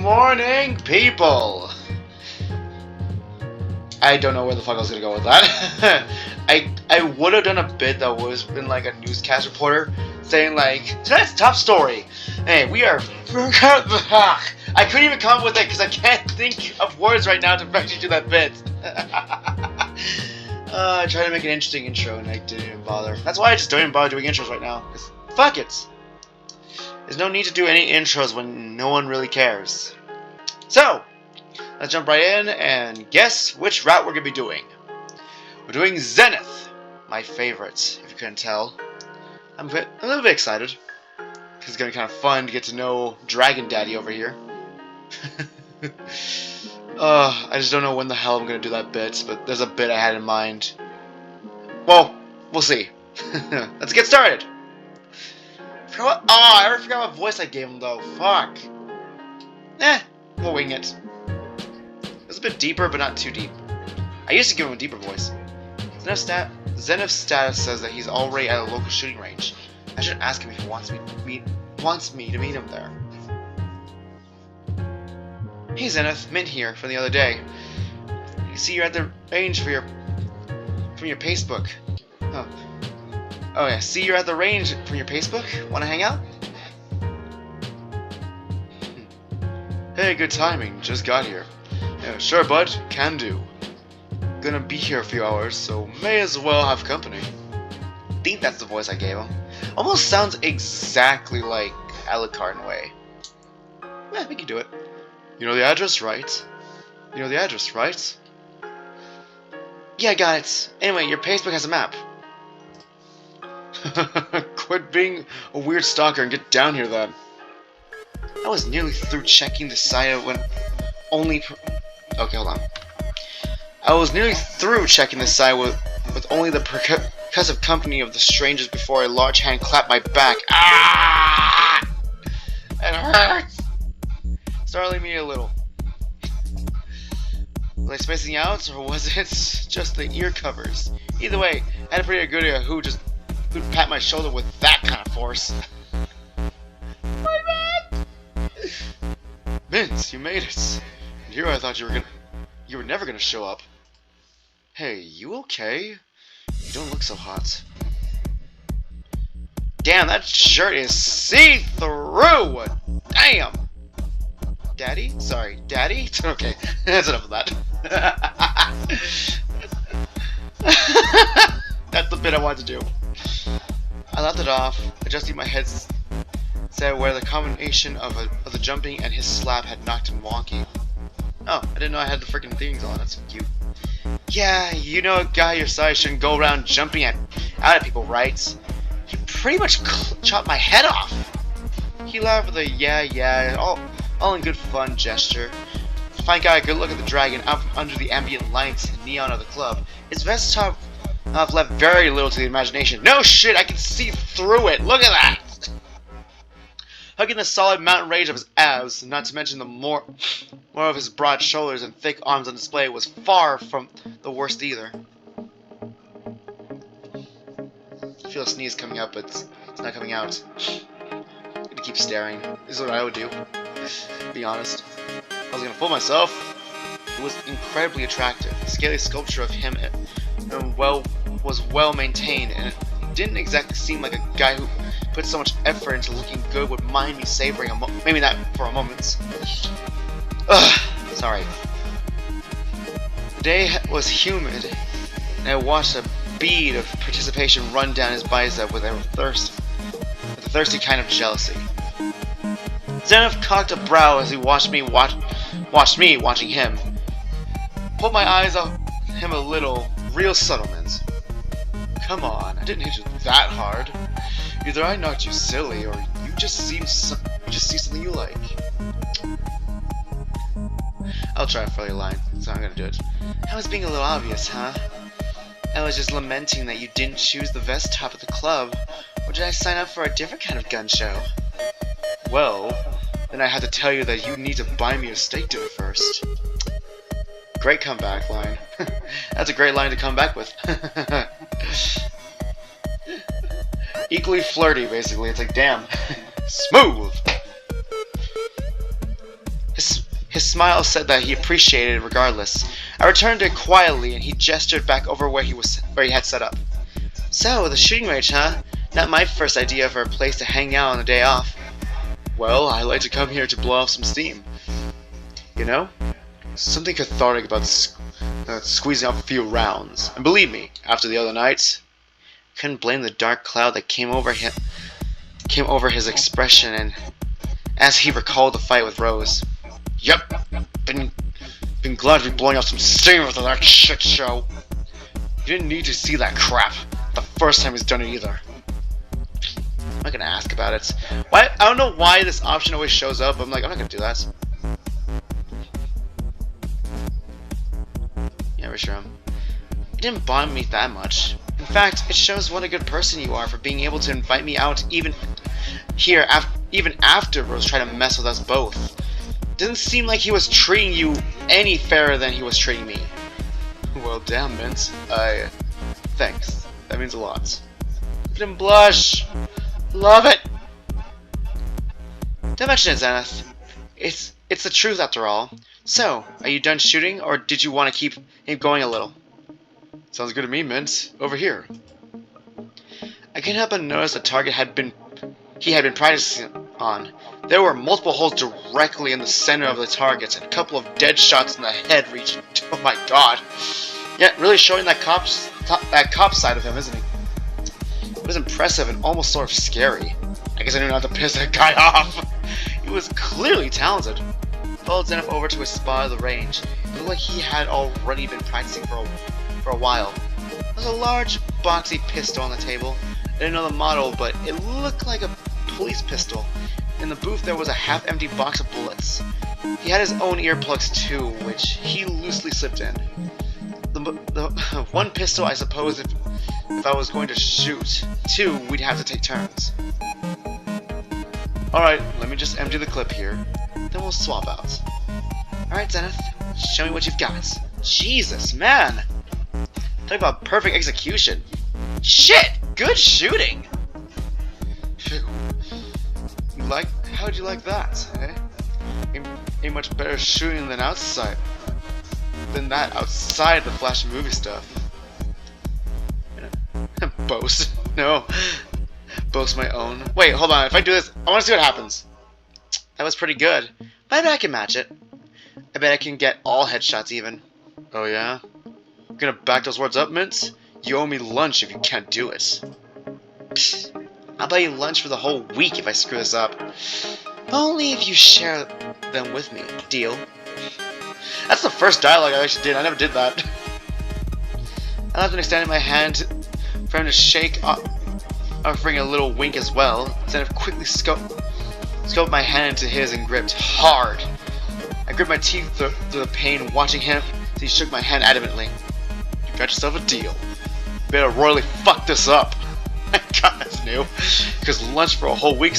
morning, people! I don't know where the fuck I was gonna go with that. I would have done a bit that was been like a newscast reporter saying like, tonight's top story. Hey, we are. I couldn't even come up with it because I can't think of words right now to actually do that bit. I tried to make an interesting intro and I didn't even bother. That's why I just don't even bother doing intros right now. 'Cause fuck it. There's no need to do any intros when no one really cares. So, let's jump right in and guess which route we're going to be doing. We're doing Zenith, my favorite, if you couldn't tell. I'm a little bit excited. Because it's going to be kind of fun to get to know Dragon Daddy over here. I just don't know when the hell I'm going to do that bit, but there's a bit I had in mind. Well, we'll see. Let's get started. I already forgot what voice I gave him though. Fuck. We'll wing it. It was a bit deeper, but not too deep. I used to give him a deeper voice. Zenith's status says that he's already at a local shooting range. I should ask him if he wants me to meet him there. Hey Zenith, Mint here from the other day. I see you're at the range from your Facebook. Oh yeah, see you're at the range from your Facebook? Wanna hang out? Hey, good timing, just got here. Yeah, sure bud, can do. Gonna be here a few hours, so may as well have company. I think that's the voice I gave him. Almost sounds exactly like Alucard in a way. We can do it. You know the address, right? You know the address, right? Yeah, I got it. Anyway, your Facebook has a map. Quit being a weird stalker and get down here then. I was nearly through checking the site when only... Okay, hold on. I was nearly through checking the site with only the percussive company of the strangers before a large hand clapped my back. Ah! It hurts! Startling me a little. Was I spacing out, or was it just the ear covers? Either way, I had a pretty good idea who'd pat my shoulder with that kind of force. My man! Mint, you made it. And here I thought you were never gonna show up. Hey, you okay? You don't look so hot. Damn, that shirt is see-through! Damn! Daddy? Sorry, Daddy? Okay, that's enough of that. That's the bit I wanted to do. I laughed it off, adjusting my headset where the combination of the jumping and his slap had knocked him wonky. Oh, I didn't know I had the freaking things on. That's cute. Yeah, you know a guy your size shouldn't go around jumping out at people, right? He pretty much chopped my head off. He laughed with a yeah, all in good fun gesture. The fine guy could look at the dragon up under the ambient lights and neon of the club. His vest top left very little to the imagination. No shit, I can see through it. Look at that. Hugging the solid mountain range of his abs, not to mention the more of his broad shoulders and thick arms on display, was far from the worst either. I feel a sneeze coming up, but it's not coming out. I'm gonna keep staring. This is what I would do. Be honest. I was gonna fool myself. It was incredibly attractive. The scaly sculpture of him was well maintained, and it didn't exactly seem like a guy who put so much effort into looking good would mind me savoring maybe not for a moment. Sorry. The day was humid, and I watched a bead of participation run down his bicep with a thirsty kind of jealousy. Zenith cocked a brow as he watched me watching him. Pulled my eyes off him a little, real subtle, Mint. Come on, I didn't hit you that hard. Either I knocked you silly, or you just see something you like. I'll try a further line, so I'm gonna do it. I was being a little obvious, huh? I was just lamenting that you didn't choose the vest top at the club, or did I sign up for a different kind of gun show? Well, then I had to tell you that you need to buy me a steak dinner first. Great comeback line. That's a great line to come back with. Equally flirty, basically. It's like, damn. Smooth! His His smile said that he appreciated it regardless. I returned it quietly, and he gestured back over where he had set up. So, the shooting range, huh? Not my first idea for a place to hang out on a day off. Well, I like to come here to blow off some steam. You know? Something cathartic about squeezing off a few rounds. And believe me, after the other nights, couldn't blame the dark cloud that came over his expression and as he recalled the fight with Rose. Yep, been glad to be blowing off some steam after that shit show. You didn't need to see that crap the first time he's done it either. I'm not gonna ask about it. Why? I don't know why this option always shows up. I'm like, I'm not gonna do that. Yeah, we're sure. It didn't bother me that much. In fact, it shows what a good person you are for being able to invite me out even after Rose tried to mess with us both. Didn't seem like he was treating you any fairer than he was treating me. Well, damn, Mint. Thanks. That means a lot. Look at him blush. Love it. Don't mention it, Zenith. It's the truth after all. So, are you done shooting, or did you want to keep him going a little? Sounds good to me, Mint. Over here. I couldn't help but notice the target he had been practicing on. There were multiple holes directly in the center of the targets, and a couple of dead shots in the head reaching. Oh my god! Yeah, really showing that cop side of him, isn't he? It was impressive and almost sort of scary. I guess I knew not to piss that guy off. He was clearly talented. I followed Zenith over to a spot of the range. It looked like he had already been practicing for a while. There was a large, boxy pistol on the table. I didn't know the model, but it looked like a police pistol. In the booth there was a half-empty box of bullets. He had his own earplugs too, which he loosely slipped in. The one pistol, I suppose if I was going to shoot two, we'd have to take turns. Alright, let me just empty the clip here, then we'll swap out. Alright, Zenith, show me what you've got. Jesus, man! Talk about perfect execution. Shit! Good shooting! Phew. How'd you like that, eh? Ain't much better shooting than outside the Flash movie stuff. Boast. No. Boast my own. Wait, hold on. If I do this, I want to see what happens. That was pretty good. But I bet I can match it. I bet I can get all headshots even. Oh yeah? I'm gonna back those words up, Mint? You owe me lunch if you can't do it. Psst. I'll buy you lunch for the whole week if I screw this up. Only if you share them with me. Deal? That's the first dialogue I actually did. I never did that. I left him extending my hand for him to shake, offering a little wink as well. Zenith quickly scoped my hand into his and gripped hard. I gripped my teeth through the pain, watching him as he shook my hand adamantly. You got yourself a deal. You better royally fuck this up. God, that's new. Because lunch for a whole week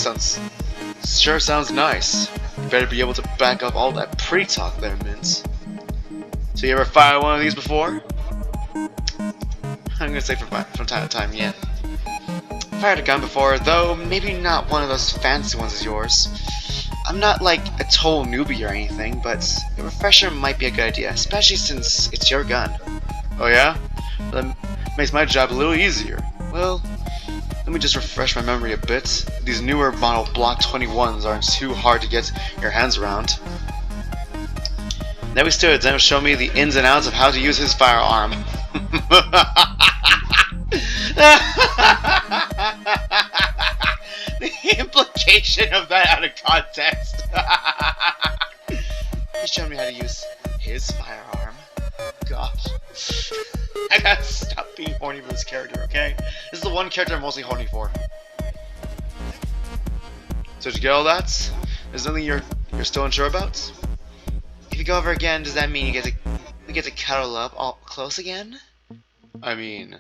sure sounds nice. You better be able to back up all that pre-talk there, Mint. So you ever fired one of these before? I'm gonna say from time to time, yeah. Fired a gun before, though maybe not one of those fancy ones as yours. I'm not like a total newbie or anything, but a refresher might be a good idea, especially since it's your gun. Oh yeah? Well, that makes my job a little easier. Well, let me just refresh my memory a bit. These newer model Block 21s aren't too hard to get your hands around. Then we stood, Zenith showed me the ins and outs of how to use his firearm. The implication of that out of context. He showed me how to use his firearm. Gosh. I gotta stop being horny for this character, okay? This is the one character I'm mostly horny for. So did you get all that? There's nothing you're still unsure about? If you go over again, does that mean we get to cuddle up all close again? I mean,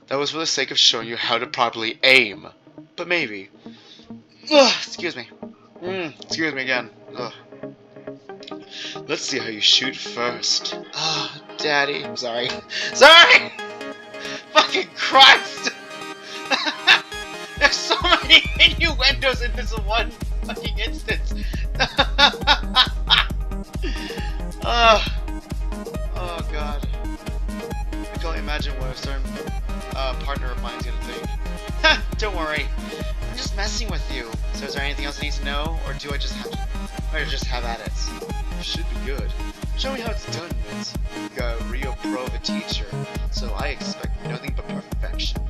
that was for the sake of showing you how to properly aim. But maybe. Ugh, excuse me. Excuse me again. Ugh. Let's see how you shoot first. Oh, Daddy. I'm sorry. Sorry! Fucking Christ! There's so many innuendos in this one fucking instance. Or do I just have at it? Should be good. Show me how it's done, Mint. You're a real pro of a teacher, so I expect nothing but perfection.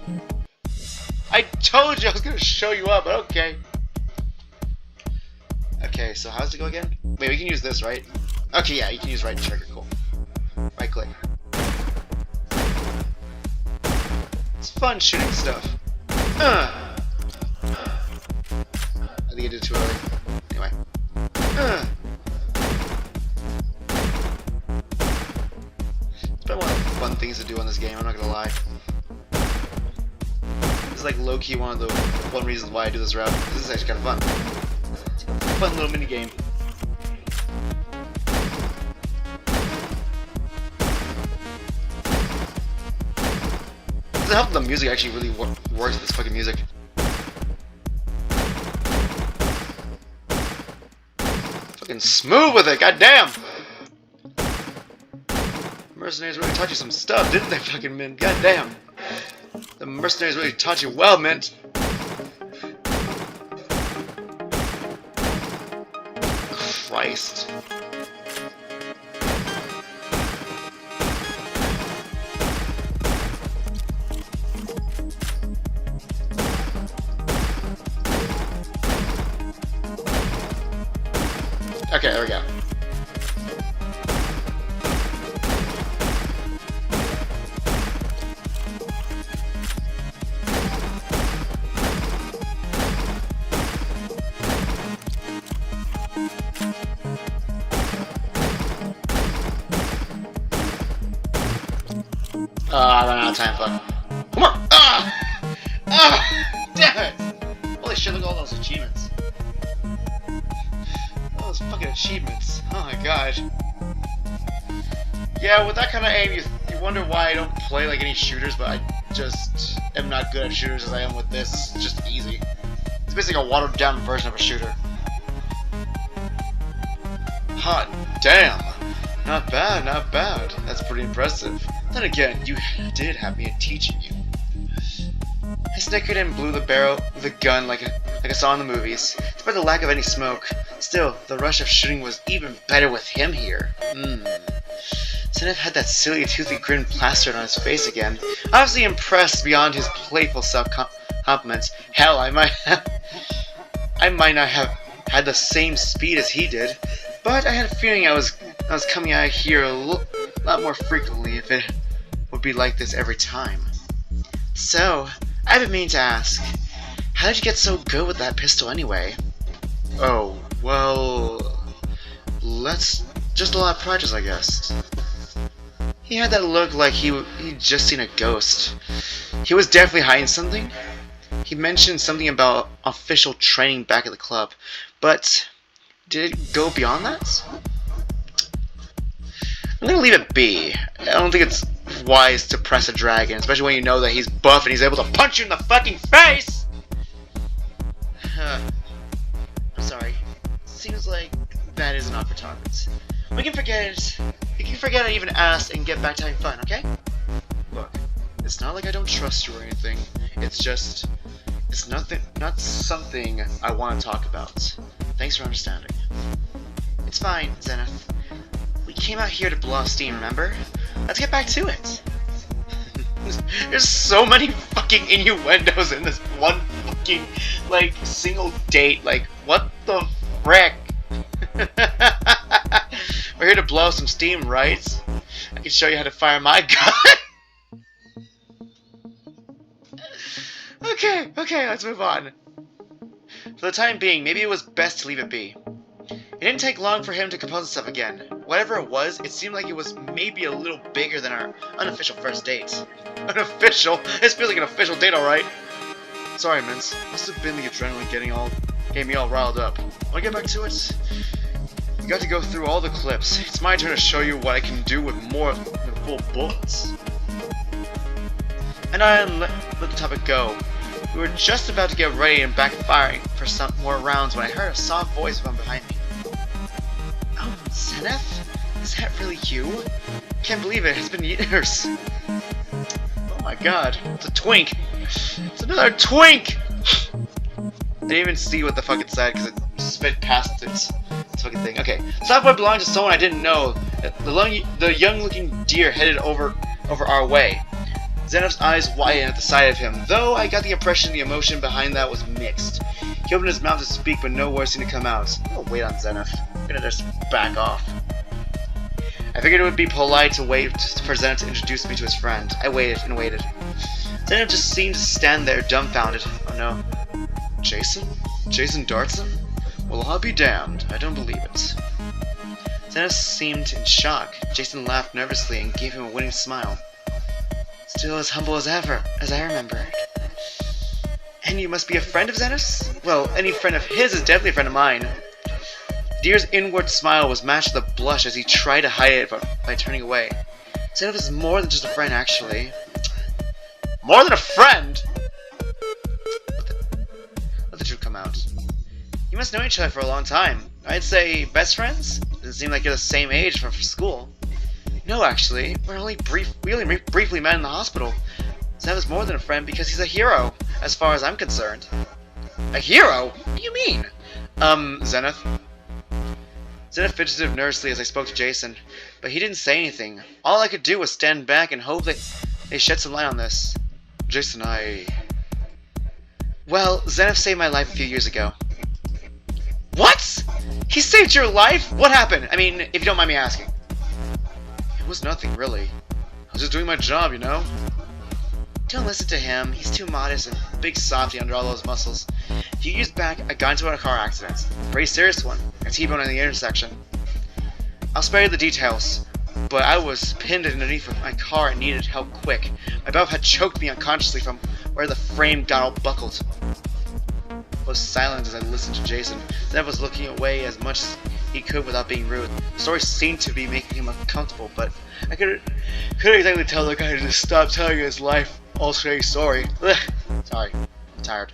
I told you I was gonna show you up, but okay. Okay, so how does it go again? Wait, we can use this, right? Okay, yeah, you can use right trigger, cool. Right click. It's fun shooting stuff. I think I did it too early. Anyway. It's been one of the fun things to do on this game, I'm not gonna lie. It's like low-key one of the reasons why I do this route. This is actually kind of fun. It's a fun little mini game. Does it help the music actually really works with this fucking music? Fucking smooth with it, goddamn! Mercenaries really taught you some stuff, didn't they, fucking Mint? Goddamn! The mercenaries really taught you well, Mint. Christ. Okay, there we go. I ran out of time, fuck. Come on! Damn it! Holy shit, look at all those achievements. All those fucking achievements. Oh my god. Yeah, with that kind of aim, you wonder why I don't play like any shooters, but I just am not good at shooters as I am with this. It's just easy. It's basically a watered down version of a shooter. Hot damn! Not bad, not bad. That's pretty impressive. Then again, you did have me at teaching you. I snickered and blew the barrel of the gun like I saw in the movies. Despite the lack of any smoke, still, the rush of shooting was even better with him here. Zenith had that silly, toothy grin plastered on his face again, obviously impressed beyond his playful self-compliments. Hell, I might not have had the same speed as he did, but I had a feeling I was coming out here a lot more frequently if it would be like this every time. So, I've been meaning to ask, how did you get so good with that pistol anyway? Oh, well, just a lot of practice, I guess. He had that look like he'd just seen a ghost. He was definitely hiding something. He mentioned something about official training back at the club, but did it go beyond that? I'm gonna leave it be. I don't think it's wise to press a dragon, especially when you know that he's buff and he's able to punch you in the fucking face! I'm sorry. Seems like that isn't off for targets. We can forget it. You can forget I even asked and get back to having fun, okay? Look, it's not like I don't trust you or anything. It's just, not something I want to talk about. Thanks for understanding. It's fine, Zenith. We came out here to blow off steam, remember? Let's get back to it. There's so many fucking innuendos in this one fucking, like, single date. Like, what the frick? We're here to blow some steam, right? I can show you how to fire my gun. Okay, let's move on. For the time being, maybe it was best to leave it be. It didn't take long for him to compose himself again. Whatever it was, it seemed like it was maybe a little bigger than our unofficial first date. Unofficial? This feels like an official date, alright. Sorry, Mince. Must have been the adrenaline getting me all riled up. Wanna get back to it? You got to go through all the clips. It's my turn to show you what I can do with more full bullets. And I let the topic go. We were just about to get ready and back firing for some more rounds when I heard a soft voice from behind me. Oh, Zenith? Is that really you? Can't believe it. It's been years. Oh my god. It's a twink. It's another twink! I didn't even see what the fuck it said because it spit past this fucking thing. Okay, software belonged to someone I didn't know. The young-looking deer headed over our way. Zenith's eyes widened at the sight of him, though I got the impression the emotion behind that was mixed. He opened his mouth to speak, but no words seemed to come out. I'm gonna wait on Zenith. I'm gonna just back off. I figured it would be polite to wait for Zenith to introduce me to his friend. I waited and waited. Zenith just seemed to stand there, dumbfounded. Oh no. Jason? Jason Dartson? Well, I'll be damned. I don't believe it. Zenith seemed in shock. Jason laughed nervously and gave him a winning smile. Still as humble as ever, as I remember. And you must be a friend of Zenith's? Well, any friend of his is definitely a friend of mine. Deer's inward smile was matched with a blush as he tried to hide it by turning away. Zenith is more than just a friend, actually. More than a friend? Let the truth come out. You must know each other for a long time. I'd say best friends? Doesn't seem like you're the same age from school. No, actually, we only briefly met in the hospital. Zenith is more than a friend because he's a hero, as far as I'm concerned. A hero? What do you mean? Zenith? Zenith fidgeted nervously as I spoke to Jason, but he didn't say anything. All I could do was stand back and hope that they shed some light on this. Jason, Well, Zenith saved my life a few years ago. What? He saved your life? What happened? I mean, if you don't mind me asking. It was nothing, really. I was just doing my job, you know? Don't listen to him. He's too modest and a big softy under all those muscles. A few years back, I got into a car accident. A pretty serious one. A T-bone in the intersection. I'll spare you the details, but I was pinned underneath my car and needed help quick. My belt had choked me unconsciously from where the frame got all buckled. I was silent as I listened to Jason. Zenith was looking away as much as he could without being rude. The story seemed to be making him uncomfortable, but I couldn't exactly tell the guy to just stop telling his life altering story. Ugh. Sorry, I'm tired.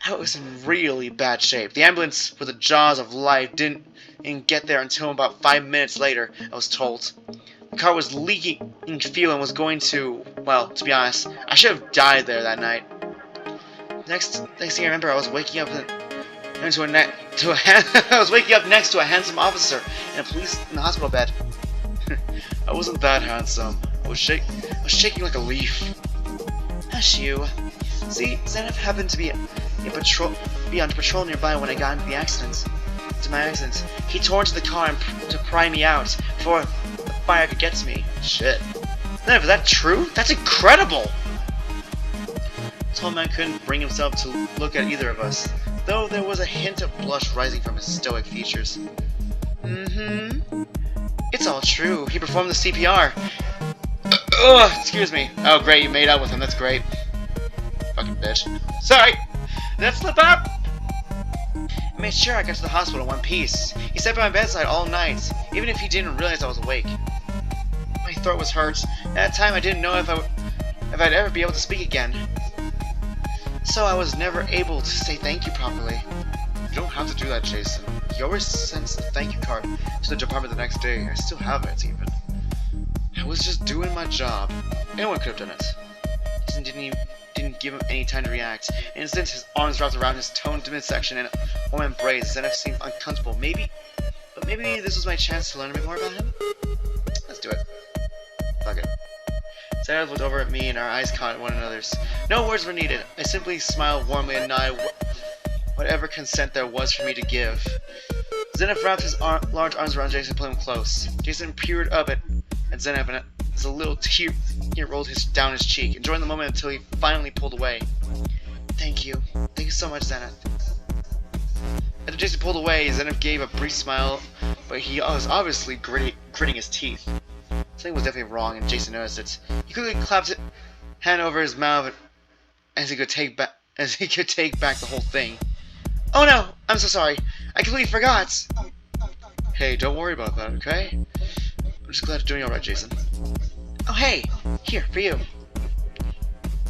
I was in really bad shape. The ambulance with the jaws of life didn't get there until about 5 minutes later, I was told. The car was leaking fuel and was going to, well, to be honest, I should have died there that night. Next thing I remember, I was waking up next to a handsome officer in the hospital bed. I wasn't that handsome. I was shaking like a leaf. Hush you. See, Zenith happened to be on patrol nearby when I got into my accident. He tore into the car to pry me out before the fire could get to me. Shit. Zenith, is that true? That's incredible! The tall man couldn't bring himself to look at either of us, though there was a hint of blush rising from his stoic features. Mm-hmm. It's all true. He performed the CPR. Excuse me. Oh, great, you made out with him. That's great. Fucking bitch. Sorry! Did that slip out? I made sure I got to the hospital in one piece. He sat by my bedside all night, even if he didn't realize I was awake. My throat was hurt. At that time, I didn't know if I'd ever be able to speak again. So I was never able to say thank you properly. You don't have to do that, Jason. He always sends the thank you card to the department the next day. I still have it, even. I was just doing my job. Anyone could have done it. Jason didn't give him any time to react. In an instant, his arms wrapped around his toned midsection and a warm embrace. Zenith seemed uncomfortable. Maybe this was my chance to learn a bit more about him? Let's do it. Fuck it. Zenith looked over at me and our eyes caught one another's. No words were needed. I simply smiled warmly and nodded whatever consent there was for me to give. Zenith wrapped his large arms around Jason and pulled him close. Jason peered up at Zenith and as a little tear rolled down his cheek, enjoying the moment until he finally pulled away. Thank you. Thank you so much, Zenith. After Jason pulled away, Zenith gave a brief smile, but he was obviously gritting his teeth. Something was definitely wrong, and Jason noticed it. He quickly clapped his hand over his mouth as he could take back the whole thing. Oh no! I'm so sorry. I completely forgot. Hey, don't worry about that, okay? I'm just glad you're doing alright, Jason. Oh hey! Here, for you.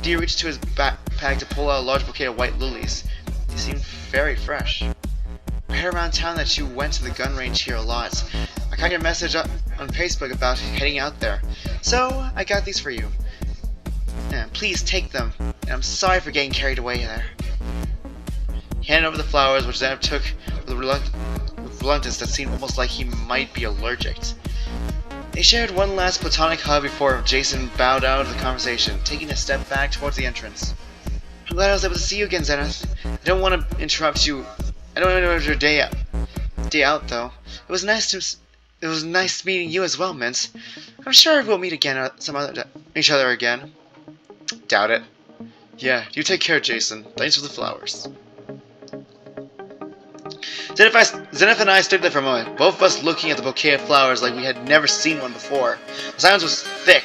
Dee reached to his backpack to pull out a large bouquet of white lilies. They seemed very fresh. I heard around town that you went to the gun range here a lot. I got your message up on Facebook about heading out there. So, I got these for you. Please take them. And I'm sorry for getting carried away there. He handed over the flowers, which Zenith took with a reluctance that seemed almost like he might be allergic. They shared one last platonic hug before Jason bowed out of the conversation, taking a step back towards the entrance. I'm glad I was able to see you again, Zenith. I don't want to interrupt you. I don't want to interrupt your day out, though. It was nice meeting you as well, Mint. I'm sure we'll meet again each other again. Doubt it. Yeah, you take care, Jason. Thanks for the flowers. Zenith and I stood there for a moment, both of us looking at the bouquet of flowers like we had never seen one before. The silence was thick,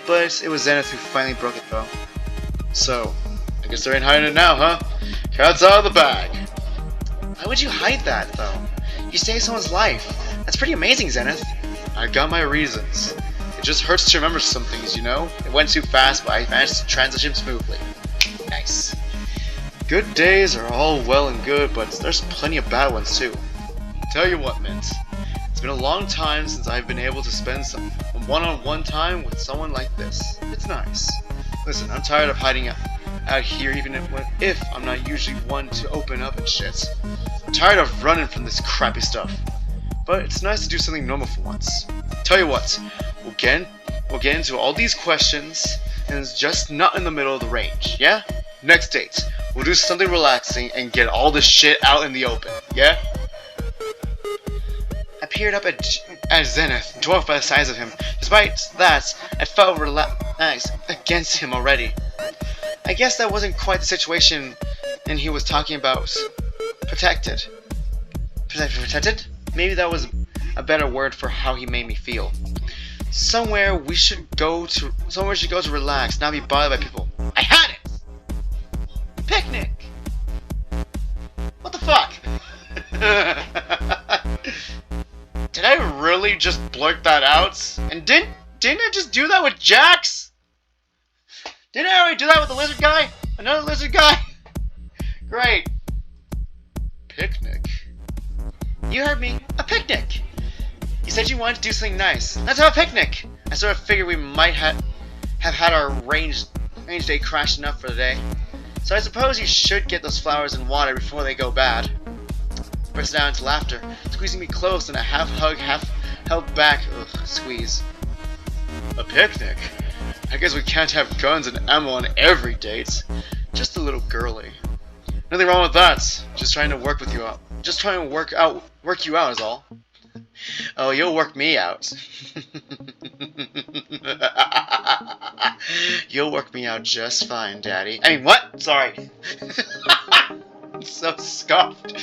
but it was Zenith who finally broke it, though. So, I guess there ain't hiding it now, huh? Cat's out of the bag. Why would you hide that, though? You saved someone's life. That's pretty amazing, Zenith. I got my reasons. It just hurts to remember some things, you know? It went too fast, but I managed to transition smoothly. Nice. Good days are all well and good, but there's plenty of bad ones too. Tell you what, Mint. It's been a long time since I've been able to spend some one-on-one time with someone like this. It's nice. Listen, I'm tired of hiding out here even if I'm not usually one to open up and shit. I'm tired of running from this crappy stuff. But it's nice to do something normal for once. Tell you what, we'll get into all these questions, and it's just not in the middle of the range, yeah? Next date, we'll do something relaxing and get all this shit out in the open, yeah? I peered up at Zenith, dwarfed by the size of him. Despite that, I felt relaxed against him already. I guess that wasn't quite the situation and he was talking about. Protected? Maybe that was a better word for how he made me feel. Somewhere we should go to relax, not be bothered by people. I had it! Picnic! What the fuck? Did I really just blurt that out? And didn't I just do that with Jax? Didn't I already do that with the lizard guy? Another lizard guy? Great. Picnic. You heard me. A picnic. You said you wanted to do something nice. Let's have a picnic. I sort of figured we might have had our range day crashed enough for the day. So I suppose you should get those flowers in water before they go bad. He burst out into laughter, squeezing me close in a half hug, half held back squeeze. A picnic? I guess we can't have guns and ammo on every date. Just a little girly. Nothing wrong with that. Just trying to work with you out. Just trying to work you out is all. Oh, you'll work me out. You'll work me out just fine, Daddy. I mean, what? Sorry. So scuffed.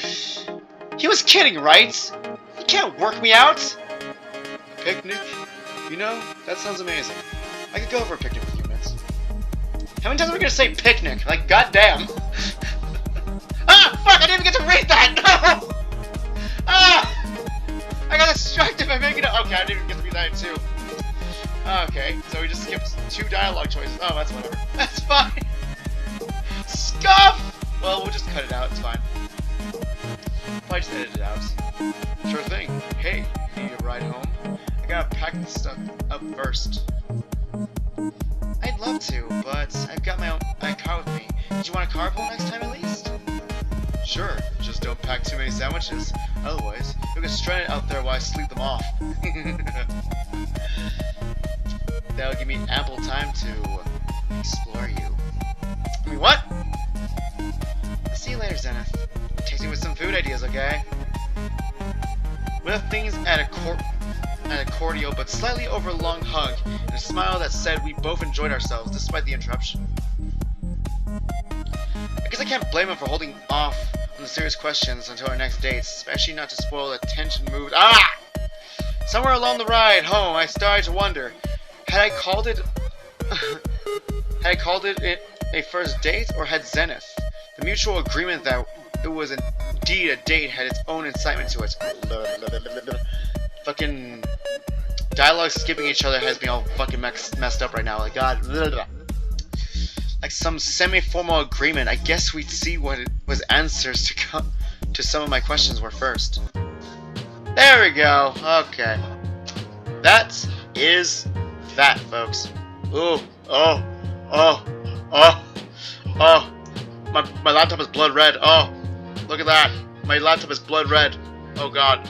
He was kidding, right? You can't work me out. A picnic? You know, that sounds amazing. I could go for a picnic with you, Miss. How many times are we gonna say picnic? Like, goddamn. Ah, fuck! I didn't even get to read that. No. Ah! I got distracted by making it. Okay, I didn't even get to read that too. Okay, so we just skipped 2 dialogue choices. Oh, that's whatever. That's fine. Scuff! Well, we'll just cut it out. It's fine. Probably just edit it out. Sure thing. Hey, you need a ride home? I gotta pack this stuff up first. I'd love to, but I've got my car with me. Did you want a carpool next time at least? Sure, just don't pack too many sandwiches. Otherwise, you'll get stranded out there while I sleep them off. That'll give me ample time to explore you. I mean, what? I'll see you later, Zenith. Text me with some food ideas, okay? We left things at a cordial but slightly over long hug and a smile that said we both enjoyed ourselves despite the interruption. I guess I can't blame him for holding off on the serious questions until our next date, especially not to spoil the tension mood. Ah! Somewhere along the ride home, I started to wonder, had I called it a first date, or had Zenith, the mutual agreement that it was indeed a date, had its own incitement to it. Fucking dialogue skipping each other has me all fucking messed up right now. Like, God. Like some semi-formal agreement. I guess we'd see what it was answers to some of my questions were first. There we go. Okay. That is that, folks. Ooh. Oh. My laptop is blood red. Oh. Look at that. My laptop is blood red. Oh god.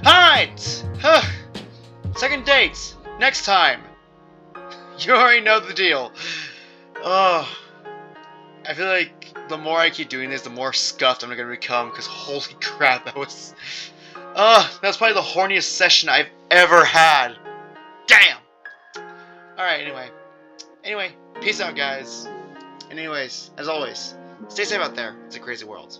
Alright! Huh. Second date. Next time. You already know the deal. Oh. I feel like the more I keep doing this, the more scuffed I'm gonna become, because holy crap, that was... that's probably the horniest session I've ever had. Damn! Alright, anyway, peace out, guys. And anyways, as always, stay safe out there. It's a crazy world.